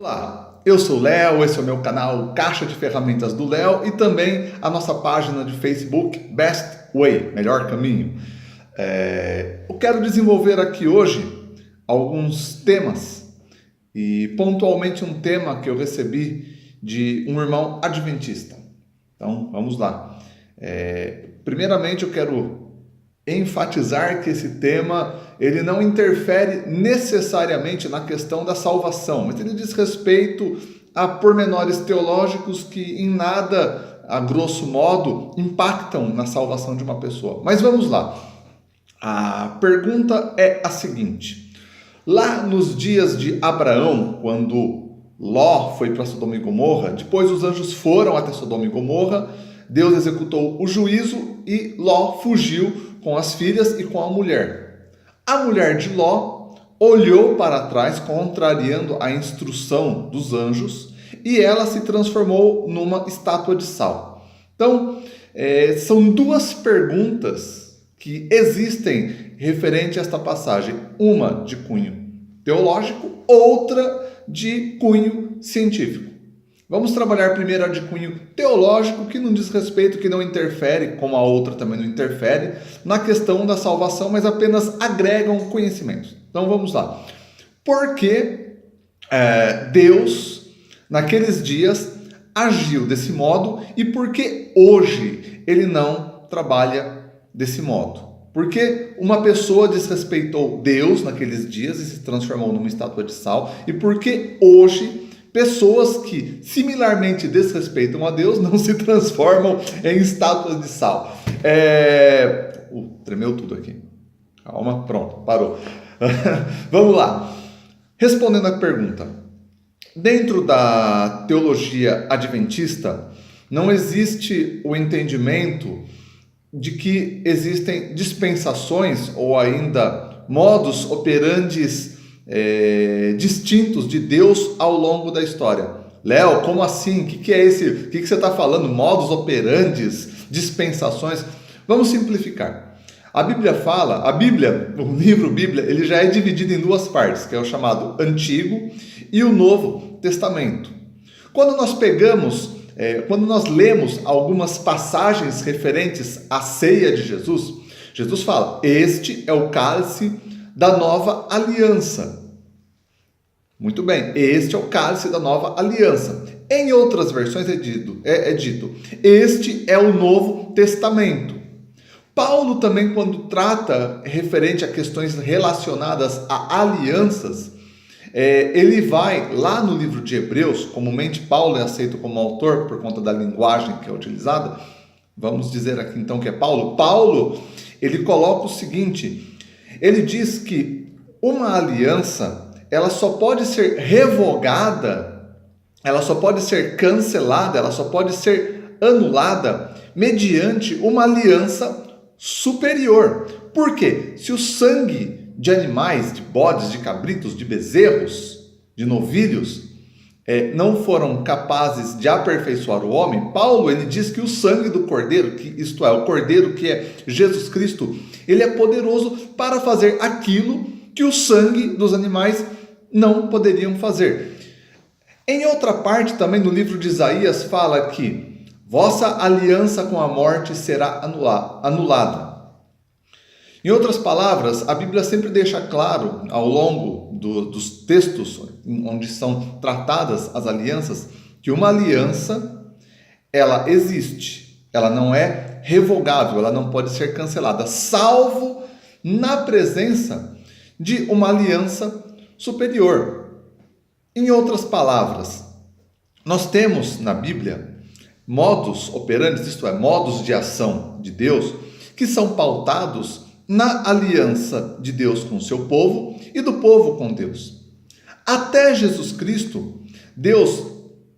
Olá, eu sou o Léo, esse é o meu canal Caixa de Ferramentas do Léo e também a nossa página de Facebook Best Way, Melhor Caminho. Eu quero desenvolver aqui hoje alguns temas e pontualmente um tema que eu recebi de um irmão adventista. Então, vamos lá. Primeiramente, eu quero enfatizar que esse tema ele não interfere necessariamente na questão da salvação, mas ele diz respeito a pormenores teológicos que em nada, a grosso modo, impactam na salvação de uma pessoa. Mas vamos lá. A pergunta é a seguinte: lá nos dias de Abraão, quando Ló foi para Sodoma e Gomorra, depois os anjos foram até Sodoma e Gomorra, Deus executou o juízo e Ló fugiu com as filhas e com a mulher. A mulher de Ló olhou para trás, contrariando a instrução dos anjos, e ela se transformou numa estátua de sal. Então, são duas perguntas que existem referente a esta passagem. Uma de cunho teológico, outra de cunho científico. Vamos trabalhar primeiro a de cunho teológico, que não diz respeito, que não interfere, como a outra também não interfere, na questão da salvação, mas apenas agregam conhecimentos. Então vamos lá. Por que Deus, naqueles dias, agiu desse modo e por que hoje ele não trabalha desse modo? Porque uma pessoa desrespeitou Deus naqueles dias e se transformou numa estátua de sal, e por que hoje pessoas que similarmente desrespeitam a Deus não se transformam em estátuas de sal? Tremeu tudo aqui. Calma, pronto, parou. Vamos lá. Respondendo à pergunta. Dentro da teologia adventista, não existe o entendimento de que existem dispensações ou ainda modus operandis distintos de Deus ao longo da história. Léo, como assim? O que é esse? O que você está falando? Modus operandis, dispensações? Vamos simplificar. A Bíblia, o livro Bíblia, ele já é dividido em duas partes, que é o chamado Antigo e o Novo Testamento. Quando nós lemos algumas passagens referentes à ceia de Jesus, Jesus fala: este é o cálice da nova aliança. Muito bem, este é o cálice da nova aliança. Em outras versões é dito, este é o Novo Testamento. Paulo também, quando trata referente a questões relacionadas a alianças, ele vai lá no livro de Hebreus. Comumente Paulo é aceito como autor por conta da linguagem que é utilizada. Vamos dizer aqui então que é Paulo. Paulo, ele coloca o seguinte: ele diz que uma aliança, ela só pode ser revogada, ela só pode ser cancelada, ela só pode ser anulada mediante uma aliança superior. Por quê? Se o sangue de animais, de bodes, de cabritos, de bezerros, de novilhos, não foram capazes de aperfeiçoar o homem, Paulo ele diz que o sangue do Cordeiro, isto é, o Cordeiro que é Jesus Cristo, ele é poderoso para fazer aquilo que o sangue dos animais não poderiam fazer. Em outra parte também no livro de Isaías fala que vossa aliança com a morte será anulada. Em outras palavras, a Bíblia sempre deixa claro, ao longo dos textos onde são tratadas as alianças, que uma aliança, ela existe, ela não é revogável, ela não pode ser cancelada, salvo na presença de uma aliança superior. Em outras palavras, nós temos na Bíblia modus operandi, isto é, modos de ação de Deus, que são pautados na aliança de Deus com o seu povo e do povo com Deus. Até Jesus Cristo, Deus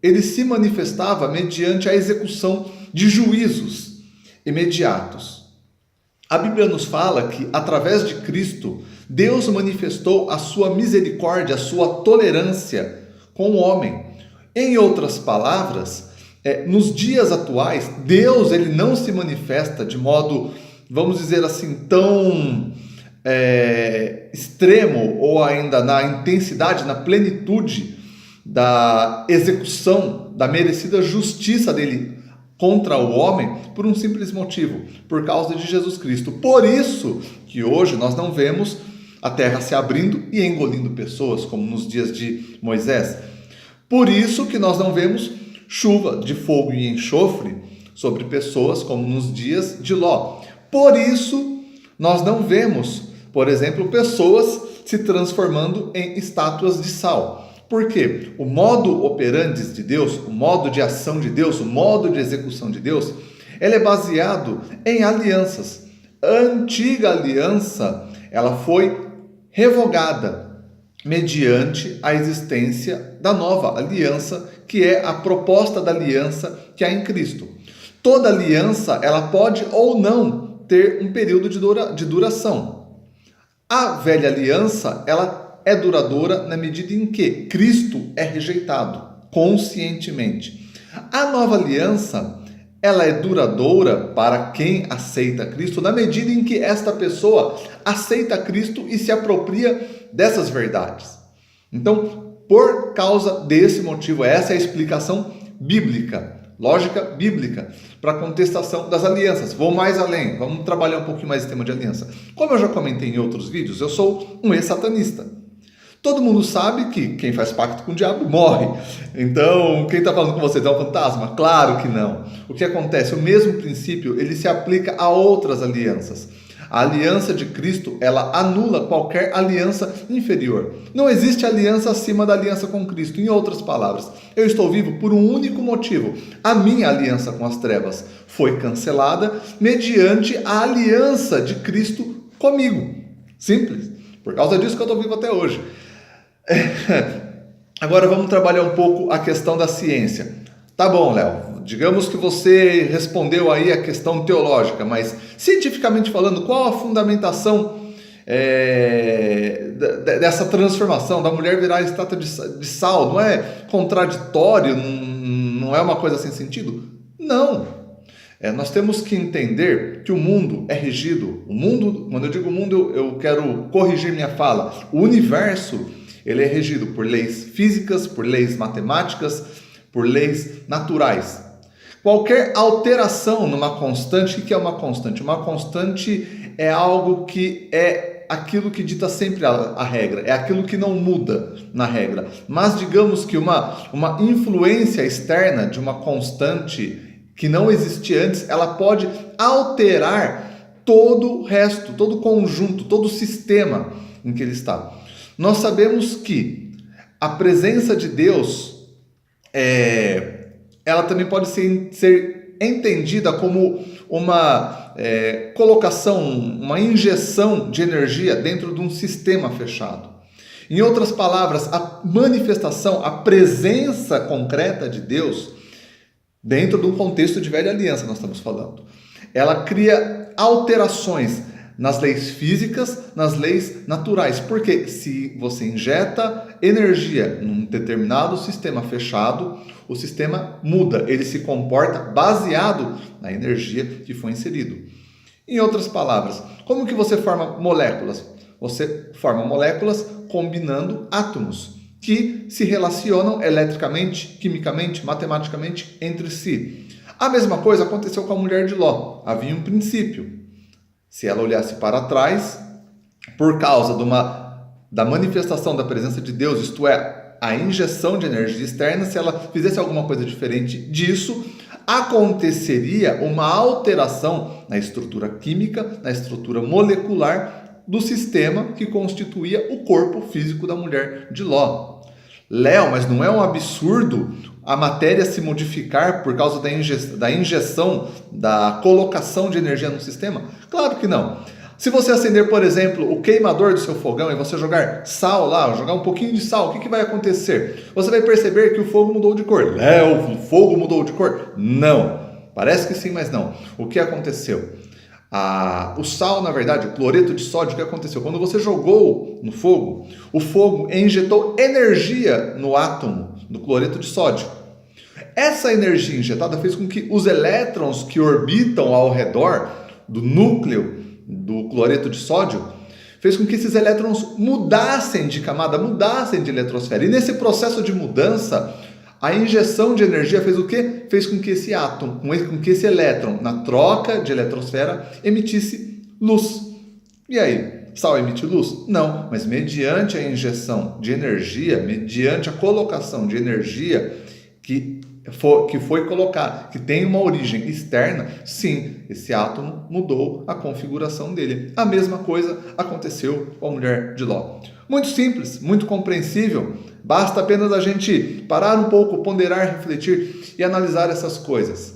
ele se manifestava mediante a execução de juízos imediatos. A Bíblia nos fala que através de Cristo, Deus manifestou a sua misericórdia, a sua tolerância com o homem. Em outras palavras, nos dias atuais, Deus ele não se manifesta de modo, vamos dizer assim, tão extremo ou ainda na intensidade, na plenitude da execução da merecida justiça dele contra o homem por um simples motivo, por causa de Jesus Cristo. Por isso que hoje nós não vemos a terra se abrindo e engolindo pessoas, como nos dias de Moisés. Por isso que nós não vemos chuva de fogo e enxofre sobre pessoas, como nos dias de Ló. Por isso nós não vemos, por exemplo, pessoas se transformando em estátuas de sal. Por quê? O modo operandi de Deus, o modo de ação de Deus, o modo de execução de Deus, ele é baseado em alianças. A antiga aliança, ela foi revogada mediante a existência da nova aliança, que é a proposta da aliança que há em Cristo. Toda aliança, ela pode ou não ter um período de duração. A velha aliança, ela é duradoura na medida em que Cristo é rejeitado conscientemente. A nova aliança, ela é duradoura para quem aceita Cristo na medida em que esta pessoa aceita Cristo e se apropria dessas verdades. Então, por causa desse motivo, essa é a explicação bíblica, lógica bíblica, para a contestação das alianças. Vou mais além, vamos trabalhar um pouquinho mais esse tema de aliança. Como eu já comentei em outros vídeos, eu sou um ex-satanista. Todo mundo sabe que quem faz pacto com o diabo morre. Então, quem está falando com vocês é um fantasma? Claro que não. O que acontece? O mesmo princípio, ele se aplica a outras alianças. A aliança de Cristo, ela anula qualquer aliança inferior. Não existe aliança acima da aliança com Cristo. Em outras palavras, eu estou vivo por um único motivo. A minha aliança com as trevas foi cancelada mediante a aliança de Cristo comigo. Simples. Por causa disso que eu estou vivo até hoje. Agora vamos trabalhar um pouco a questão da ciência. Tá bom, Léo, digamos que você respondeu aí a questão teológica, mas cientificamente falando, qual a fundamentação dessa transformação, da mulher virar estátua de sal? Não é contraditório? Não é uma coisa sem sentido? Não. Nós temos que entender que o mundo é regido. O mundo, quando eu digo mundo, eu quero corrigir minha fala. O universo, ele é regido por leis físicas, por leis matemáticas, por leis naturais. Qualquer alteração numa constante, o que é uma constante? Uma constante é algo que é aquilo que dita sempre a regra, é aquilo que não muda na regra. Mas digamos que uma influência externa de uma constante que não existia antes, ela pode alterar todo o resto, todo o conjunto, todo o sistema em que ele está. Nós sabemos que a presença de Deus, ela também pode ser entendida como uma colocação, uma injeção de energia dentro de um sistema fechado. Em outras palavras, a manifestação, a presença concreta de Deus, dentro de um contexto de velha aliança nós estamos falando, ela cria alterações nas leis físicas, nas leis naturais. Porque se você injeta energia num determinado sistema fechado, o sistema muda, ele se comporta baseado na energia que foi inserido. Em outras palavras, como que você forma moléculas? Você forma moléculas combinando átomos que se relacionam eletricamente, quimicamente, matematicamente entre si. A mesma coisa aconteceu com a mulher de Ló. Havia um princípio. Se ela olhasse para trás, por causa da manifestação da presença de Deus, isto é, a injeção de energia externa, se ela fizesse alguma coisa diferente disso, aconteceria uma alteração na estrutura química, na estrutura molecular do sistema que constituía o corpo físico da mulher de Ló. Léo, mas não é um absurdo a matéria se modificar por causa da injeção, da colocação de energia no sistema? Claro que não. Se você acender, por exemplo, o queimador do seu fogão e você jogar sal lá, jogar um pouquinho de sal, o que vai acontecer? Você vai perceber que o fogo mudou de cor. Léo, o fogo mudou de cor? Não. Parece que sim, mas não. O que aconteceu? O sal, na verdade, o cloreto de sódio, o que aconteceu? Quando você jogou no fogo, o fogo injetou energia no átomo do cloreto de sódio. Essa energia injetada fez com que os elétrons que orbitam ao redor do núcleo do cloreto de sódio fez com que esses elétrons mudassem de camada, mudassem de eletrosfera. E nesse processo de mudança, a injeção de energia fez o quê? Fez com que esse átomo, com que esse elétron, na troca de eletrosfera, emitisse luz. E aí, Sal emite luz? Não, mas mediante a injeção de energia, mediante a colocação de energia que foi colocada, que tem uma origem externa, sim, esse átomo mudou a configuração dele. A mesma coisa aconteceu com a mulher de Ló. Muito simples, muito compreensível, basta apenas a gente parar um pouco, ponderar, refletir e analisar essas coisas.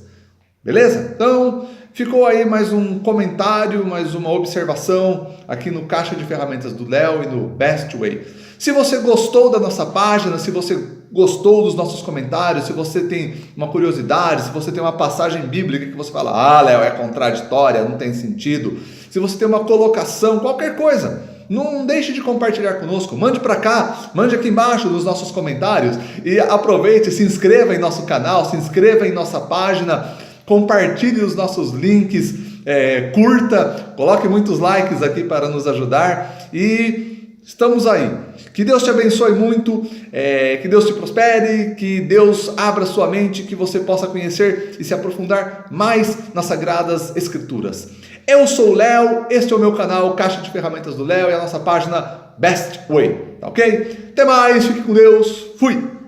Beleza? Então, ficou aí mais um comentário, mais uma observação aqui no Caixa de Ferramentas do Léo e no Best Way. Se você gostou da nossa página, se você gostou dos nossos comentários, se você tem uma curiosidade, se você tem uma passagem bíblica que você fala, Léo, é contraditória, não tem sentido. Se você tem uma colocação, qualquer coisa, não deixe de compartilhar conosco, mande para cá, mande aqui embaixo nos nossos comentários e aproveite, se inscreva em nosso canal, se inscreva em nossa página, compartilhe os nossos links, curta, coloque muitos likes aqui para nos ajudar e estamos aí. Que Deus te abençoe muito, que Deus te prospere, que Deus abra sua mente, que você possa conhecer e se aprofundar mais nas Sagradas Escrituras. Eu sou o Léo, este é o meu canal Caixa de Ferramentas do Léo e a nossa página Best Way, tá ok? Até mais, fique com Deus, fui!